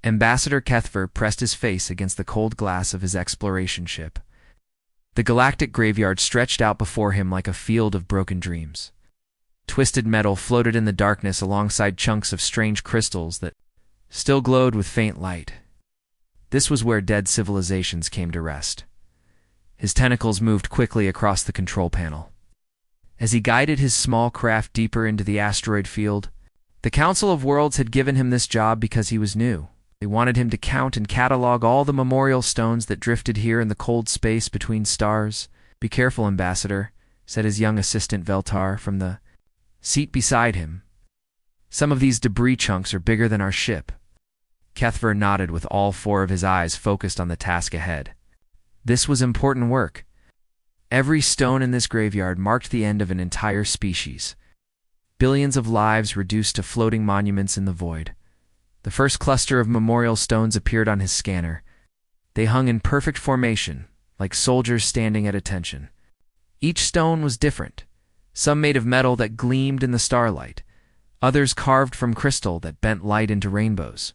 Ambassador Kethver pressed his face against the cold glass of his exploration ship. The galactic graveyard stretched out before him like a field of broken dreams. Twisted metal floated in the darkness alongside chunks of strange crystals that still glowed with faint light. This was where dead civilizations came to rest. His tentacles moved quickly across the control panel. As he guided his small craft deeper into the asteroid field, the Council of Worlds had given him this job because he was new. They wanted him to count and catalog all the memorial stones that drifted here in the cold space between stars. "Be careful, Ambassador," said his young assistant Veltar from the seat beside him. "Some of these debris chunks are bigger than our ship." Kethver nodded with all four of his eyes focused on the task ahead. This was important work. Every stone in this graveyard marked the end of an entire species. Billions of lives reduced to floating monuments in the void. The first cluster of memorial stones appeared on his scanner. They hung in perfect formation, like soldiers standing at attention. Each stone was different, some made of metal that gleamed in the starlight, others carved from crystal that bent light into rainbows,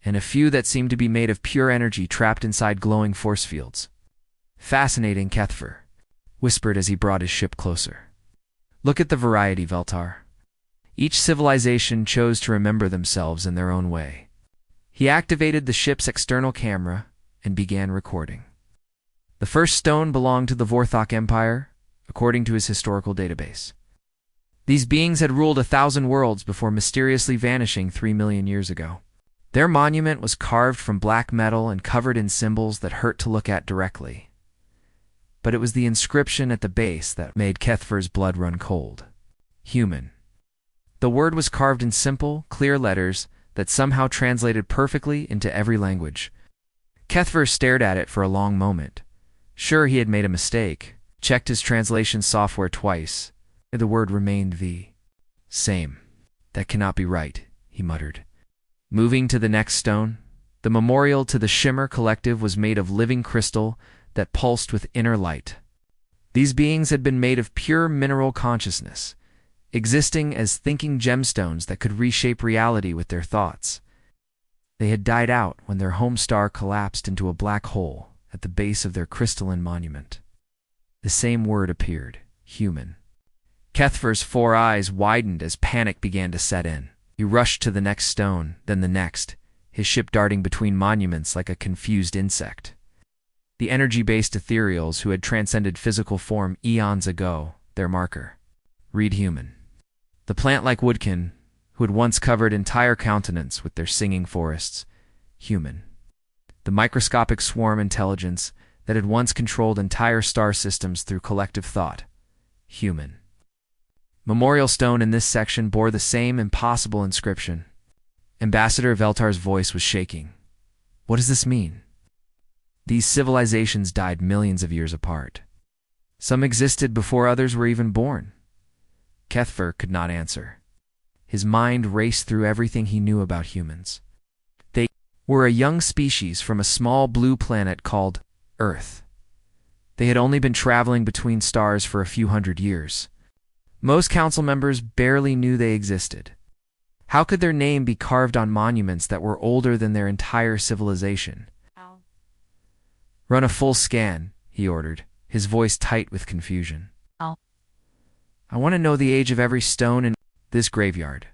and a few that seemed to be made of pure energy trapped inside glowing force fields. "Fascinating," Kethver whispered as he brought his ship closer. "Look at the variety, Veltar." Each civilization chose to remember themselves in their own way. He activated the ship's external camera and began recording. The first stone belonged to the Vorthok Empire, according to his historical database. These beings had ruled 1,000 worlds before mysteriously vanishing 3 million years ago. Their monument was carved from black metal and covered in symbols that hurt to look at directly. But it was the inscription at the base that made Kethver's blood run cold. Human. The word was carved in simple, clear letters that somehow translated perfectly into every language. Kethver stared at it for a long moment. Sure, he had made a mistake, checked his translation software twice. The word remained the same. "That cannot be right," he muttered. Moving to the next stone, the memorial to the Shimmer Collective was made of living crystal that pulsed with inner light. These beings had been made of pure mineral consciousness, existing as thinking gemstones that could reshape reality with their thoughts. They had died out when their home star collapsed into a black hole at the base of their crystalline monument. The same word appeared, human. Kethver's 4 eyes widened as panic began to set in. He rushed to the next stone, then the next, his ship darting between monuments like a confused insect. The energy-based ethereals who had transcended physical form eons ago, their marker. Read human. The plant-like woodkin, who had once covered entire continents with their singing forests. Human. The microscopic swarm intelligence that had once controlled entire star systems through collective thought. Human. Memorial stone in this section bore the same impossible inscription. Ambassador Veltar's voice was shaking. "What does this mean?" "These civilizations died millions of years apart. Some existed before others were even born." Kethver could not answer. His mind raced through everything he knew about humans. They were a young species from a small blue planet called Earth. They had only been traveling between stars for a few hundred years. Most council members barely knew they existed. How could their name be carved on monuments that were older than their entire civilization? "Run a full scan," he ordered, his voice tight with confusion. "I want to know the age of every stone in this graveyard."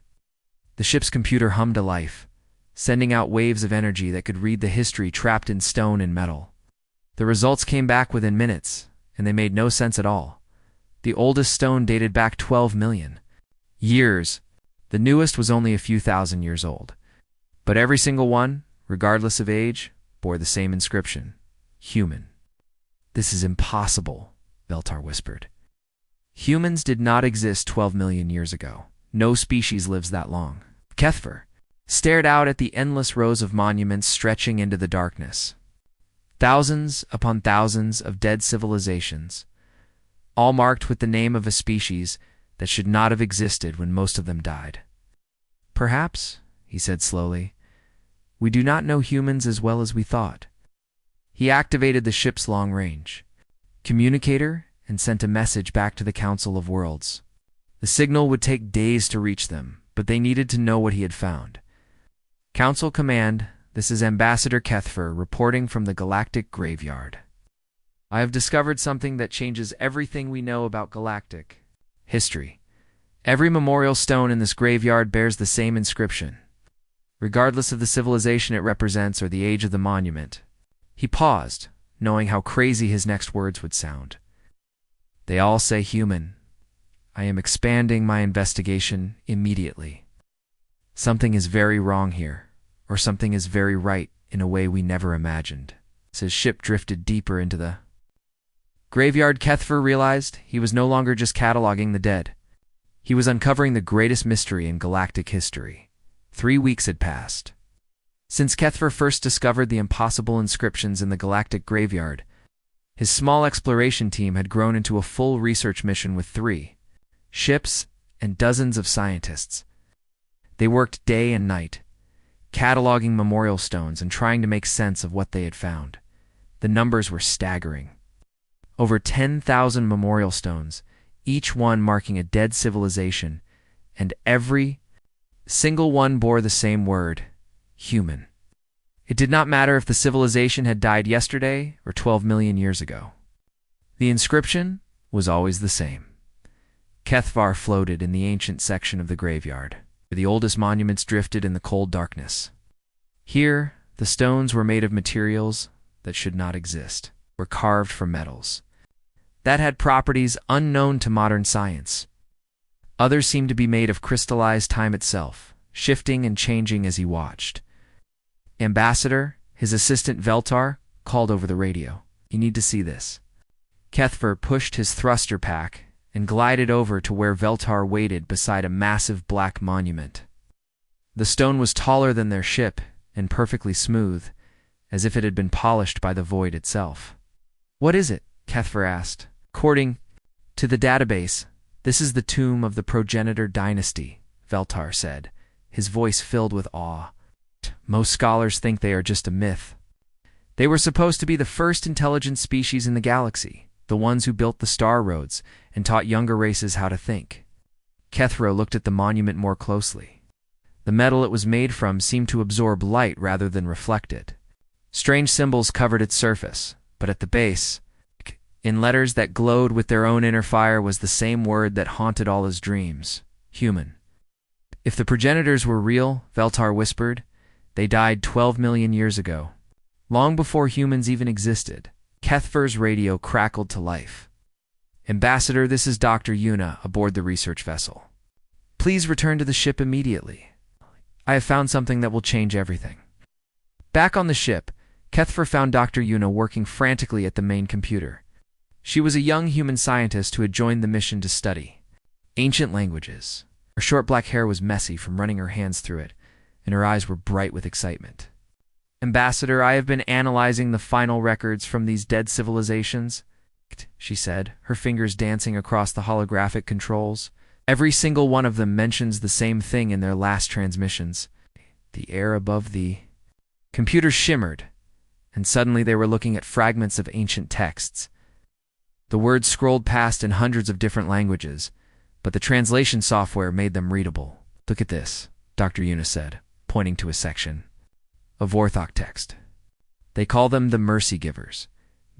The ship's computer hummed to life, sending out waves of energy that could read the history trapped in stone and metal. The results came back within minutes, and they made no sense at all. The oldest stone dated back 12 million years. The newest was only a few thousand years old. But every single one, regardless of age, bore the same inscription. Human. "This is impossible," Veltar whispered. "Humans did not exist 12 million years ago. No species lives that long." Kethver stared out at the endless rows of monuments stretching into the darkness. Thousands upon thousands of dead civilizations, all marked with the name of a species that should not have existed when most of them died. "Perhaps," he said slowly, "we do not know humans as well as we thought." He activated the ship's long-range communicator and sent a message back to the Council of Worlds. The signal would take days to reach them, but they needed to know what he had found. "Council Command, This is Ambassador Kethfer reporting from the Galactic Graveyard. I have discovered something that changes everything we know about galactic history. Every memorial stone in this graveyard bears the same inscription, regardless of the civilization it represents or the age of the monument. He paused, knowing how crazy his next words would sound. They all say human. I am expanding my investigation immediately. Something is very wrong here, or something is very right in a way we never imagined. As his ship drifted deeper into the graveyard, Kethfer realized he was no longer just cataloging the dead. He was uncovering the greatest mystery in galactic history. 3 weeks had passed since Kethfer first discovered the impossible inscriptions in the galactic graveyard. His small exploration team had grown into a full research mission with 3 ships and dozens of scientists. They worked day and night, cataloging memorial stones and trying to make sense of what they had found. The numbers were staggering. Over 10,000 memorial stones, each one marking a dead civilization, and every single one bore the same word, human. It did not matter if the civilization had died yesterday or 12 million years ago. The inscription was always the same. Kethvar floated in the ancient section of the graveyard, where the oldest monuments drifted in the cold darkness. Here, the stones were made of materials that should not exist, were carved from metals that had properties unknown to modern science. Others seemed to be made of crystallized time itself, shifting and changing as he watched. Ambassador, his assistant Veltar, called over the radio. You need to see this. Kethver pushed his thruster pack and glided over to where Veltar waited beside a massive black monument. The stone was taller than their ship and perfectly smooth, as if it had been polished by the void itself. What is it? Kethver asked. According to the database, this is the tomb of the progenitor dynasty, Veltar said, his voice filled with awe. Most scholars think they are just a myth. They were supposed to be the first intelligent species in the galaxy, the ones who built the star roads and taught younger races how to think. Kethro looked at the monument more closely. The metal it was made from seemed to absorb light rather than reflect it. Strange symbols covered its surface, but at the base, in letters that glowed with their own inner fire, was the same word that haunted all his dreams: human. If the progenitors were real, Veltar whispered, they died 12 million years ago, long before humans even existed. Kethver's radio crackled to life. Ambassador, this is Dr. Yuna aboard the research vessel. Please return to the ship immediately. I have found something that will change everything. Back on the ship, Kethver found Dr. Yuna working frantically at the main computer. She was a young human scientist who had joined the mission to study ancient languages. Her short black hair was messy from running her hands through it, and her eyes were bright with excitement. Ambassador, I have been analyzing the final records from these dead civilizations, she said, her fingers dancing across the holographic controls. Every single one of them mentions the same thing in their last transmissions. The air above the computer shimmered, and suddenly they were looking at fragments of ancient texts. The words scrolled past in hundreds of different languages, but the translation software made them readable. Look at this, Dr. Yuna said, pointing to a section of Vorthok text. They call them the Mercy Givers,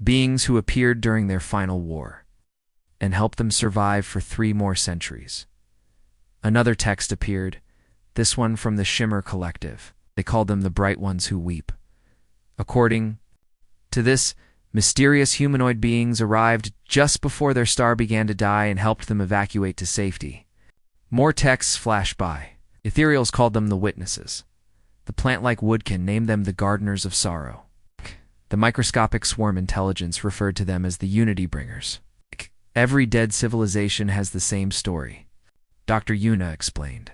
beings who appeared during their final war and helped them survive for 3 more centuries. Another text appeared, this one from the Shimmer Collective. They called them the Bright Ones Who Weep. According to this, mysterious humanoid beings arrived just before their star began to die and helped them evacuate to safety. More texts flashed by. Ethereals called them the Witnesses. The plant-like Woodkin named them the Gardeners of Sorrow. The microscopic swarm intelligence referred to them as the Unity Bringers. Every dead civilization has the same story, Dr. Yuna explained.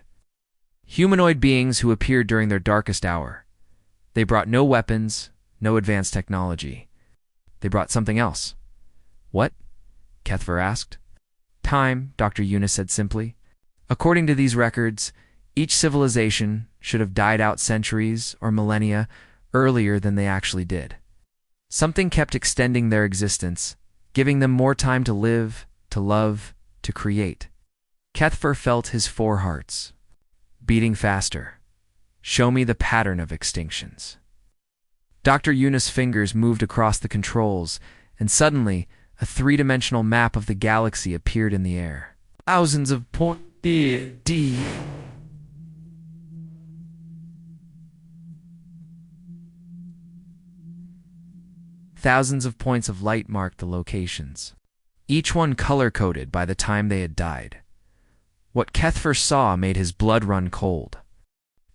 Humanoid beings who appeared during their darkest hour. They brought no weapons, no advanced technology. They brought something else. What? Kethver asked. Time, Dr. Yuna said simply. According to these records, each civilization should have died out centuries or millennia earlier than they actually did. Something kept extending their existence, giving them more time to live, to love, to create. Kethver felt his 4 hearts beating faster. Show me the pattern of extinctions, Dr. Yuna's fingers moved across the controls, and suddenly, a three-dimensional map of the galaxy appeared in the air. Thousands of points. Thousands of points of light marked the locations, each one color-coded by the time they had died. What Keth first saw made his blood run cold.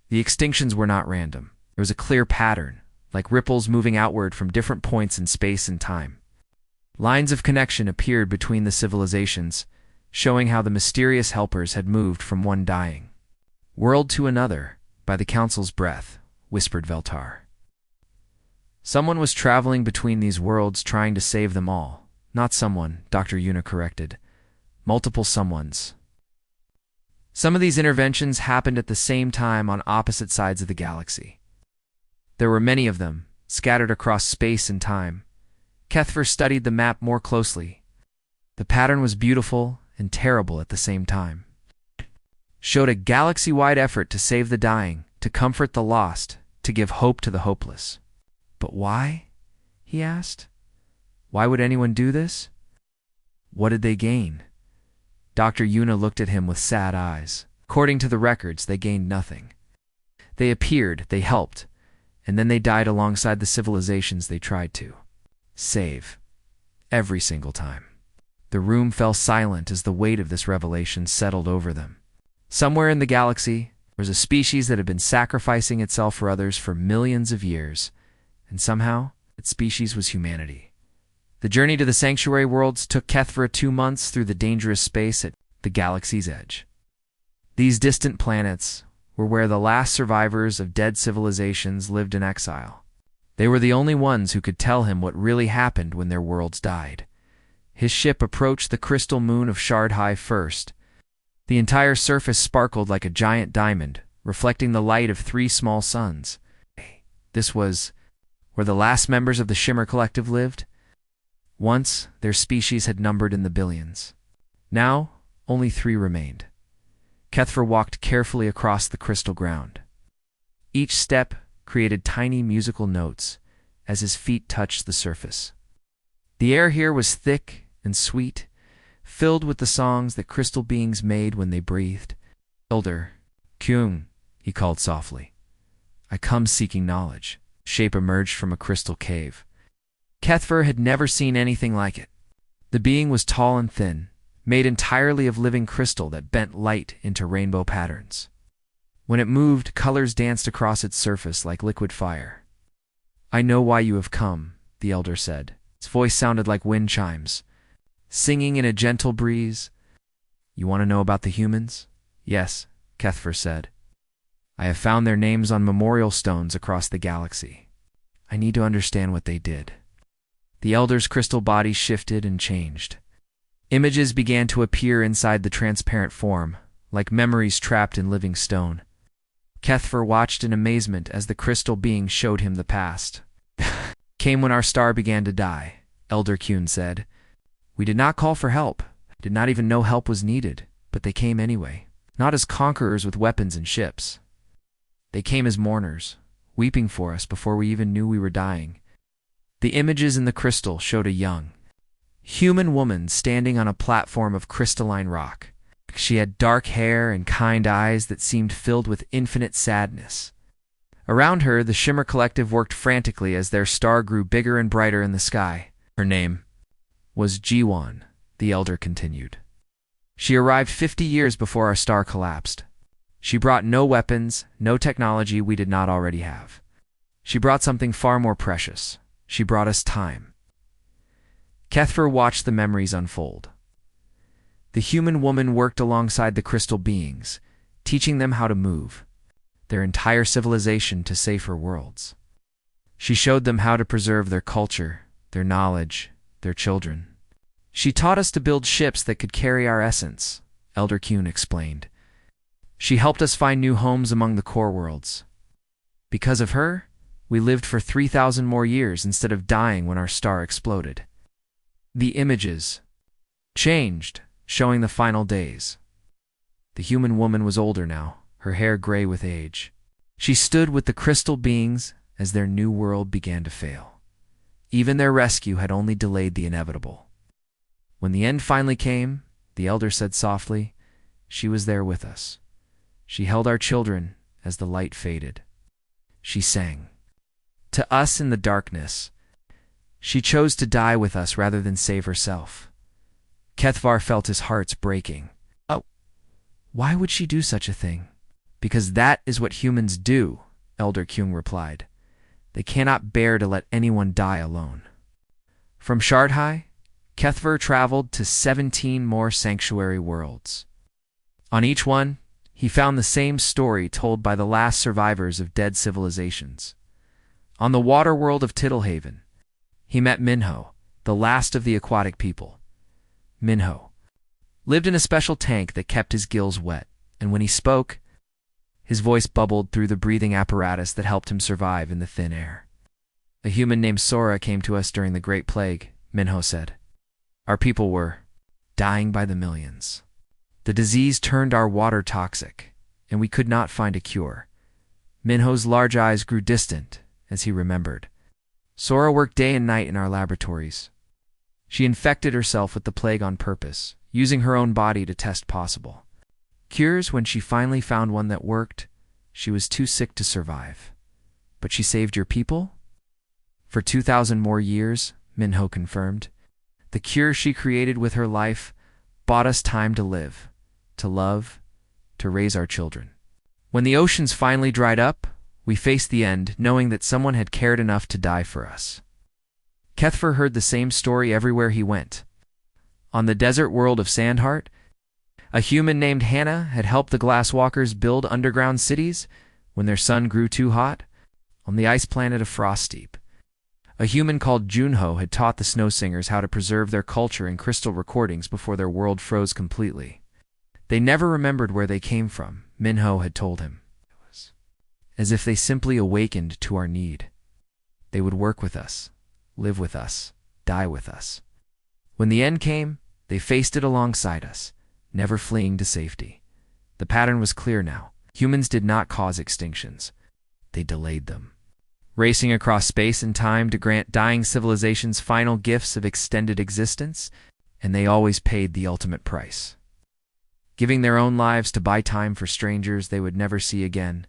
The extinctions were not random. There was a clear pattern, like ripples moving outward from different points in space and time. Lines of connection appeared between the civilizations, showing how the mysterious helpers had moved from one dying world to another by the Council's breath, whispered Veltar. Someone was traveling between these worlds trying to save them all. Not someone, Dr. Yuna corrected. Multiple someones. Some of these interventions happened at the same time on opposite sides of the galaxy. There were many of them, scattered across space and time. Kethver studied the map more closely. The pattern was beautiful and terrible at the same time. Showed a galaxy-wide effort to save the dying, to comfort the lost, to give hope to the hopeless. But why? He asked. Why would anyone do this? What did they gain? Dr. Yuna looked at him with sad eyes. According to the records, they gained nothing. They appeared, they helped, and then they died alongside the civilizations they tried to save. Every single time. The room fell silent as the weight of this revelation settled over them. Somewhere in the galaxy, there was a species that had been sacrificing itself for others for millions of years, and somehow, that species was humanity. The journey to the sanctuary worlds took Kethvera 2 months through the dangerous space at the galaxy's edge. These distant planets were where the last survivors of dead civilizations lived in exile. They were the only ones who could tell him what really happened when their worlds died. His ship approached the crystal moon of Shardhai first. The entire surface sparkled like a giant diamond, reflecting the light of 3 small suns. This was where the last members of the Shimmer Collective lived. Once, their species had numbered in the billions. Now, only 3 remained. Kethver walked carefully across the crystal ground. Each step created tiny musical notes as his feet touched the surface. The air here was thick and sweet, filled with the songs that crystal beings made when they breathed. Elder, Kyung, he called softly. I come seeking knowledge. Shape emerged from a crystal cave. Kethver had never seen anything like it. The being was tall and thin, made entirely of living crystal that bent light into rainbow patterns. When it moved, colors danced across its surface like liquid fire. I know why you have come, the elder said. Its voice sounded like wind chimes, singing in a gentle breeze. You want to know about the humans? Yes, Kethver said. I have found their names on memorial stones across the galaxy. I need to understand what they did. The elder's crystal body shifted and changed. Images began to appear inside the transparent form, like memories trapped in living stone. Kethver watched in amazement as the crystal being showed him the past. Came when our star began to die, Elder Kuhn said. We did not call for help, did not even know help was needed, but they came anyway, not as conquerors with weapons and ships. They came as mourners, weeping for us before we even knew we were dying. The images in the crystal showed a young, human woman standing on a platform of crystalline rock. She had dark hair and kind eyes that seemed filled with infinite sadness. Around her, the Shimmer Collective worked frantically as their star grew bigger and brighter in the sky. Her name was Jiwon, the elder continued. She arrived 50 years before our star collapsed. She brought no weapons, no technology we did not already have. She brought something far more precious. She brought us time. Kethver watched the memories unfold. The human woman worked alongside the crystal beings, teaching them how to move, their entire civilization to safer worlds. She showed them how to preserve their culture, their knowledge, their children. She taught us to build ships that could carry our essence, Elder Kuhn explained. She helped us find new homes among the core worlds. Because of her, we lived for 3,000 more years instead of dying when our star exploded. The images changed, showing the final days. The human woman was older now, her hair gray with age. She stood with the crystal beings as their new world began to fail. Even their rescue had only delayed the inevitable. When the end finally came, the elder said softly, she was there with us. She held our children as the light faded. She sang to us in the darkness. She chose to die with us rather than save herself. Kethvar felt his heart breaking. Oh, why would she do such a thing? Because that is what humans do, Elder Kyung replied. They cannot bear to let anyone die alone. From Shardhai, Kethvar traveled to 17 more sanctuary worlds. On each one, he found the same story told by the last survivors of dead civilizations. On the water world of Tittlehaven, he met Minho, the last of the aquatic people. Minho lived in a special tank that kept his gills wet, and when he spoke, his voice bubbled through the breathing apparatus that helped him survive in the thin air. A human named Sora came to us during the Great Plague, Minho said. Our people were dying by the millions. The disease turned our water toxic, and we could not find a cure. Minho's large eyes grew distant as he remembered. Sora worked day and night in our laboratories. She infected herself with the plague on purpose, using her own body to test possible cures. When she finally found one that worked, she was too sick to survive. But she saved your people? For 2,000 more years, Minho confirmed. The cure she created with her life bought us time to live, to love, to raise our children. When the oceans finally dried up, we faced the end, knowing that someone had cared enough to die for us. Kethvar heard the same story everywhere he went. On the desert world of Sandheart, a human named Hannah had helped the Glasswalkers build underground cities when their sun grew too hot. On the ice planet of Frostdeep, a human called Junho had taught the Snowsingers how to preserve their culture in crystal recordings before their world froze completely. They never remembered where they came from, Minho had told him. It was as if they simply awakened to our need. They would work with us, live with us, die with us. When the end came, they faced it alongside us, never fleeing to safety. The pattern was clear now. Humans did not cause extinctions. They delayed them, racing across space and time to grant dying civilizations final gifts of extended existence, and they always paid the ultimate price, giving their own lives to buy time for strangers they would never see again.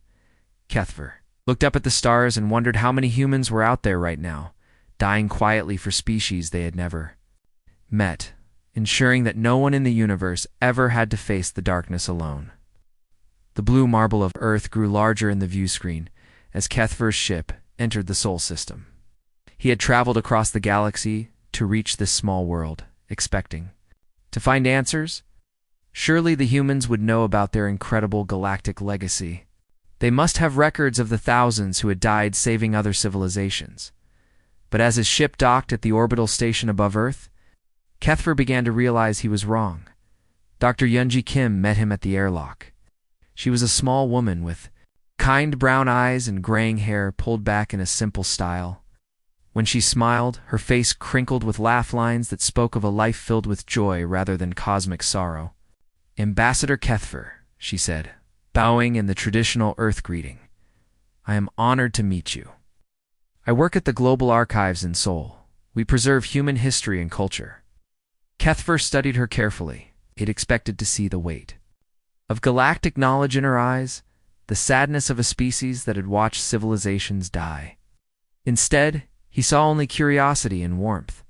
Kethvar looked up at the stars and wondered how many humans were out there right now, dying quietly for species they had never met, ensuring that no one in the universe ever had to face the darkness alone. The blue marble of Earth grew larger in the view screen as Kethvar's ship entered the Sol system. He had traveled across the galaxy to reach this small world, expecting to find answers. Surely the humans would know about their incredible galactic legacy. They must have records of the thousands who had died saving other civilizations. But as his ship docked at the orbital station above Earth, Kethvar began to realize he was wrong. Dr. Yoonji Kim met him at the airlock. She was a small woman with kind brown eyes and graying hair pulled back in a simple style. When she smiled, her face crinkled with laugh lines that spoke of a life filled with joy rather than cosmic sorrow. Ambassador Kethvar, she said, bowing in the traditional Earth greeting. I am honored to meet you. I work at the Global Archives in Seoul. We preserve human history and culture. Kethvar studied her carefully. He'd expected to see the weight of galactic knowledge in her eyes, the sadness of a species that had watched civilizations die. Instead, he saw only curiosity and warmth.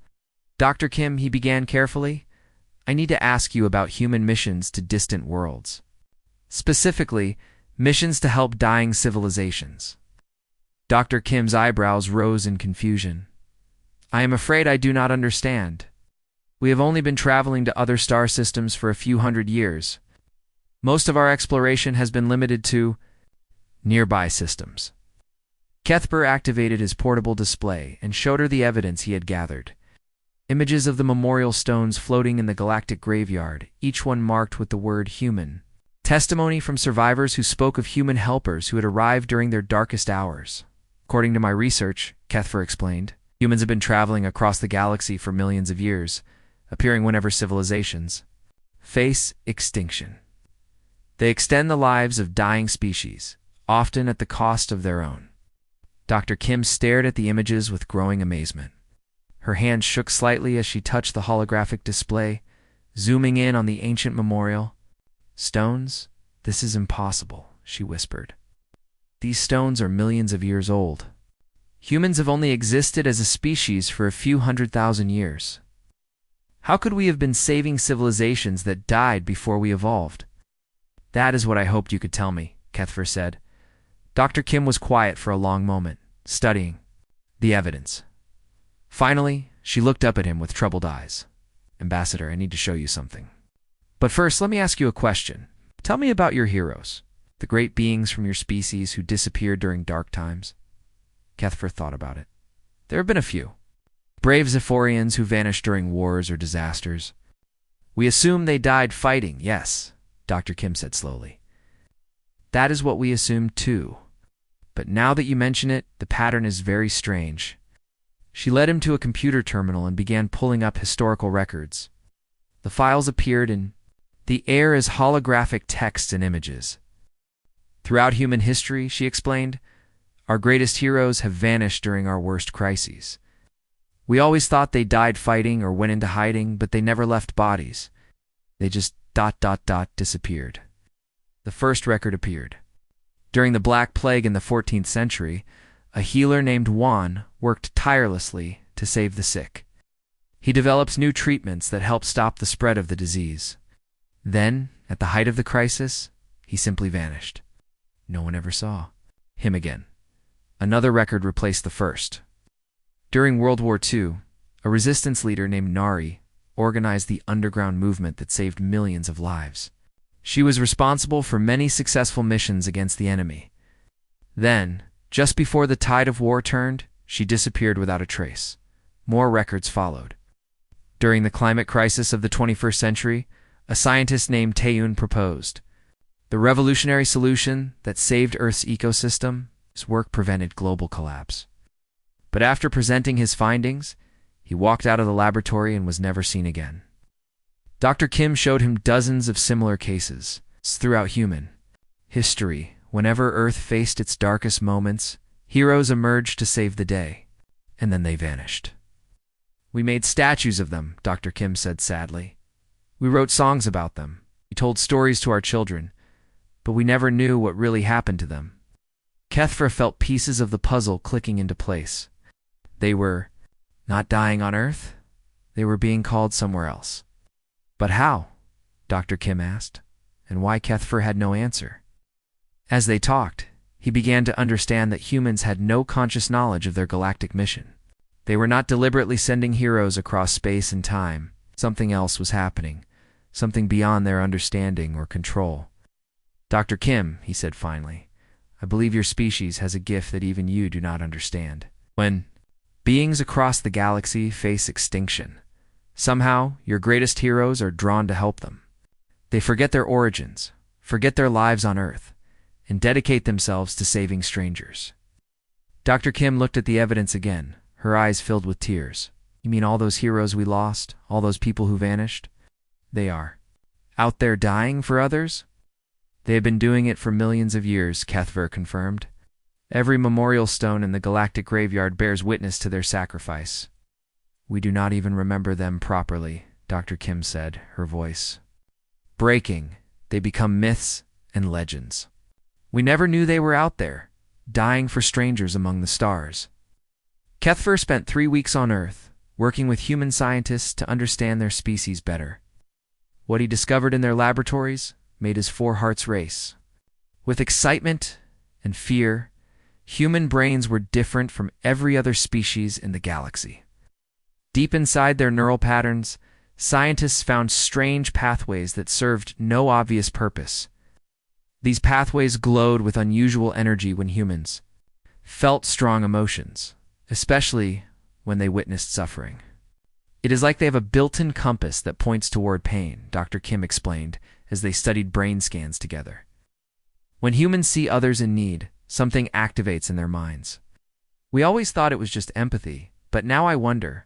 Dr. Kim, he began carefully, I need to ask you about human missions to distant worlds. Specifically, missions to help dying civilizations. Dr. Kim's eyebrows rose in confusion. I am afraid I do not understand. We have only been traveling to other star systems for a few hundred years. Most of our exploration has been limited to nearby systems. Kethvar activated his portable display and showed her the evidence he had gathered. Images of the memorial stones floating in the galactic graveyard, each one marked with the word human. Testimony from survivors who spoke of human helpers who had arrived during their darkest hours. According to my research, Kethvar explained, humans have been traveling across the galaxy for millions of years, appearing whenever civilizations face extinction. They extend the lives of dying species, often at the cost of their own. Dr. Kim stared at the images with growing amazement. Her hand shook slightly as she touched the holographic display, zooming in on the ancient memorial. "Stones? This is impossible," she whispered. "These stones are millions of years old. Humans have only existed as a species for a few 100,000 years. How could we have been saving civilizations that died before we evolved?" "That is what I hoped you could tell me," Kethver said. Dr. Kim was quiet for a long moment, studying the evidence. Finally, she looked up at him with troubled eyes. "Ambassador, I need to show you something. But first, let me ask you a question. Tell me about your heroes, the great beings from your species who disappeared during dark times." Kethver thought about it. "There have been a few. Brave Zephorians who vanished during wars or disasters. We assume they died fighting, yes," Dr. Kim said slowly. "That is what we assumed too. But now that you mention it, the pattern is very strange." She led him to a computer terminal and began pulling up historical records. The files appeared in the air as holographic text and images. "Throughout human history," she explained, "our greatest heroes have vanished during our worst crises. We always thought they died fighting or went into hiding, but they never left bodies. They just ... disappeared." The first record appeared. During the Black Plague in the 14th century, a healer named Juan worked tirelessly to save the sick. He developed new treatments that helped stop the spread of the disease. Then, at the height of the crisis, he simply vanished. No one ever saw him again. Another record replaced the first. During World War II, a resistance leader named Nari organized the underground movement that saved millions of lives. She was responsible for many successful missions against the enemy. Then, just before the tide of war turned, she disappeared without a trace. More records followed. During the climate crisis of the 21st century, a scientist named Taeyun proposed the revolutionary solution that saved Earth's ecosystem. His work prevented global collapse. But after presenting his findings, he walked out of the laboratory and was never seen again. Dr. Kim showed him dozens of similar cases throughout human history. Whenever Earth faced its darkest moments, heroes emerged to save the day, and then they vanished. "We made statues of them," Dr. Kim said sadly. "We wrote songs about them. We told stories to our children, but we never knew what really happened to them." Kethver felt pieces of the puzzle clicking into place. They were not dying on Earth. They were being called somewhere else. But how? Dr. Kim asked, and why Kethver had no answer. As they talked, he began to understand that humans had no conscious knowledge of their galactic mission. They were not deliberately sending heroes across space and time. Something else was happening, something beyond their understanding or control. "Dr. Kim," he said finally, "I believe your species has a gift that even you do not understand. When beings across the galaxy face extinction, somehow your greatest heroes are drawn to help them. They forget their origins, forget their lives on Earth, and dedicate themselves to saving strangers." Dr. Kim looked at the evidence again, her eyes filled with tears. "You mean all those heroes we lost, all those people who vanished? They are out there dying for others?" "They have been doing it for millions of years," Kethver confirmed. "Every memorial stone in the galactic graveyard bears witness to their sacrifice." "We do not even remember them properly," Dr. Kim said, her voice breaking. "They become myths and legends. We never knew they were out there, dying for strangers among the stars." Kethver spent 3 weeks on Earth, working with human scientists to understand their species better. What he discovered in their laboratories made his 4 hearts race. With excitement and fear, human brains were different from every other species in the galaxy. Deep inside their neural patterns, scientists found strange pathways that served no obvious purpose. These pathways glowed with unusual energy when humans felt strong emotions, especially when they witnessed suffering. "It is like they have a built-in compass that points toward pain," Dr. Kim explained as they studied brain scans together. "When humans see others in need, something activates in their minds. We always thought it was just empathy, but now I wonder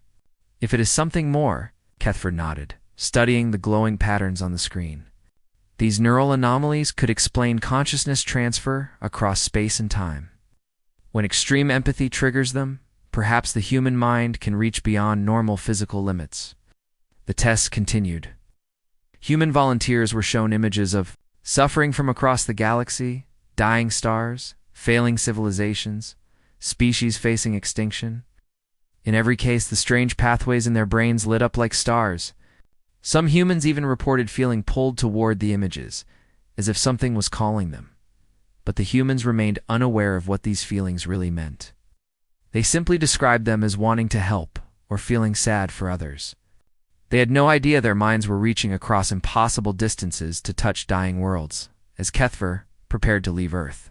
if it is something more." Kethver nodded, studying the glowing patterns on the screen. These neural anomalies could explain consciousness transfer across space and time. When extreme empathy triggers them, perhaps the human mind can reach beyond normal physical limits. The tests continued. Human volunteers were shown images of suffering from across the galaxy, dying stars, failing civilizations, species facing extinction. In every case, the strange pathways in their brains lit up like stars. Some humans even reported feeling pulled toward the images, as if something was calling them. But the humans remained unaware of what these feelings really meant. They simply described them as wanting to help or feeling sad for others. They had no idea their minds were reaching across impossible distances to touch dying worlds, as Kethver prepared to leave Earth.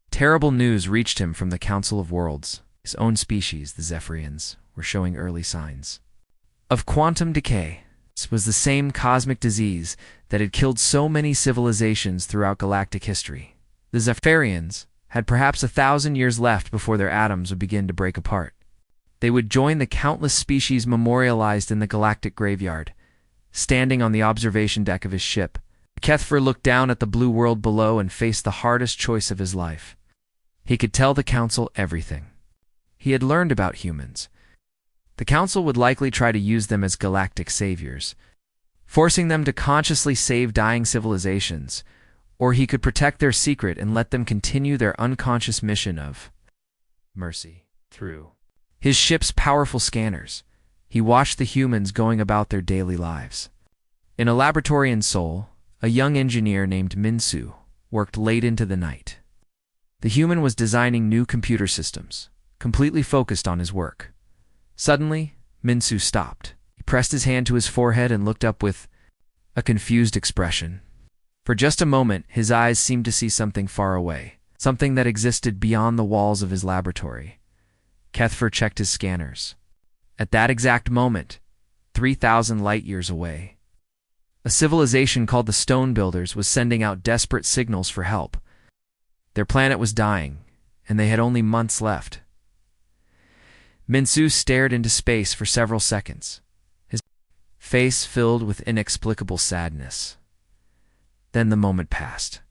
Terrible news reached him from the Council of Worlds. His own species, the Zephyrians, were showing early signs of quantum decay. This was the same cosmic disease that had killed so many civilizations throughout galactic history. The Zephyrians had perhaps 1,000 years left before their atoms would begin to break apart. They would join the countless species memorialized in the galactic graveyard. Standing on the observation deck of his ship, Kethver looked down at the blue world below and faced the hardest choice of his life. He could tell the Council everything he had learned about humans. The Council would likely try to use them as galactic saviors, forcing them to consciously save dying civilizations, or he could protect their secret and let them continue their unconscious mission of mercy. Through his ship's powerful scanners, he watched the humans going about their daily lives. In a laboratory in Seoul, a young engineer named Min-soo worked late into the night. The human was designing new computer systems, completely focused on his work. Suddenly, Min-soo stopped. He pressed his hand to his forehead and looked up with a confused expression. For just a moment, his eyes seemed to see something far away, something that existed beyond the walls of his laboratory. Kethver checked his scanners. At that exact moment, 3,000 light-years away, a civilization called the Stone Builders was sending out desperate signals for help. Their planet was dying, and they had only months left. Min-soo stared into space for several seconds, his face filled with inexplicable sadness. Then the moment passed.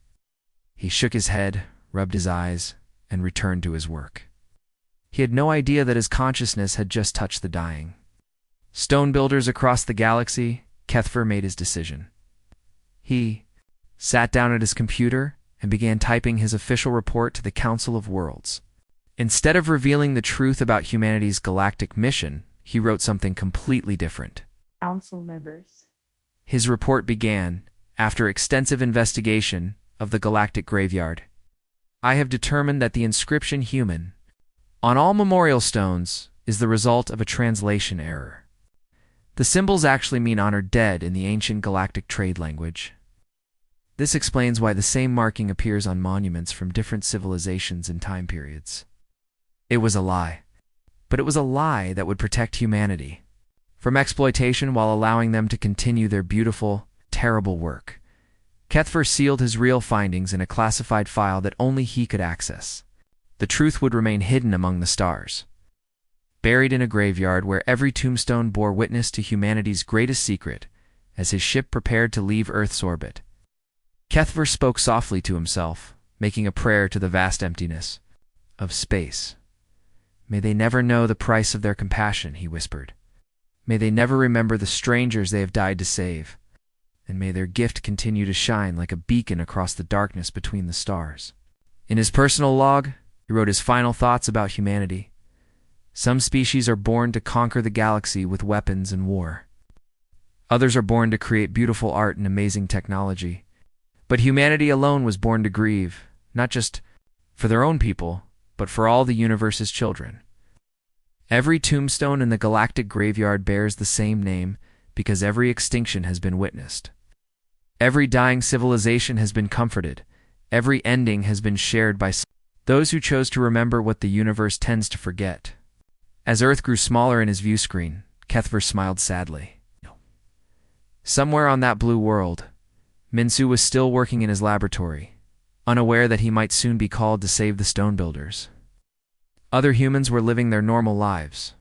He shook his head, rubbed his eyes, and returned to his work. He had no idea that his consciousness had just touched the dying. Stone builders across the galaxy, Kethver made his decision. He sat down at his computer and began typing his official report to the Council of Worlds. Instead of revealing the truth about humanity's galactic mission, he wrote something completely different. Council members. His report began, after extensive investigation of the galactic graveyard. I have determined that the inscription human on all memorial stones is the result of a translation error. The symbols actually mean honored dead in the ancient galactic trade language. This explains why the same marking appears on monuments from different civilizations and time periods. It was a lie, but it was a lie that would protect humanity from exploitation while allowing them to continue their beautiful, terrible work. Kethver sealed his real findings in a classified file that only he could access. The truth would remain hidden among the stars, buried in a graveyard where every tombstone bore witness to humanity's greatest secret as his ship prepared to leave Earth's orbit. Kethver spoke softly to himself, making a prayer to the vast emptiness of space. May they never know the price of their compassion, he whispered. May they never remember the strangers they have died to save, and may their gift continue to shine like a beacon across the darkness between the stars. In his personal log, he wrote his final thoughts about humanity. Some species are born to conquer the galaxy with weapons and war. Others are born to create beautiful art and amazing technology. But humanity alone was born to grieve, not just for their own people, but for all the universe's children. Every tombstone in the galactic graveyard bears the same name because every extinction has been witnessed. Every dying civilization has been comforted. Every ending has been shared by those who chose to remember what the universe tends to forget. As Earth grew smaller in his view screen, Kethver smiled sadly. Somewhere on that blue world, Min-soo was still working in his laboratory, unaware that he might soon be called to save the stone builders. Other humans were living their normal lives,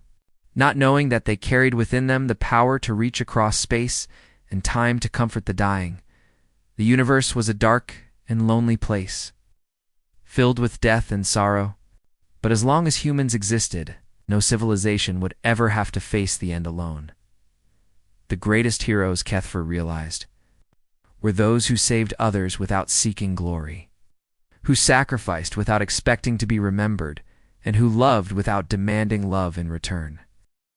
not knowing that they carried within them the power to reach across space and time to comfort the dying. The universe was a dark and lonely place, filled with death and sorrow. But as long as humans existed, no civilization would ever have to face the end alone. The greatest heroes, Kethfer realized, were those who saved others without seeking glory, who sacrificed without expecting to be remembered, and who loved without demanding love in return.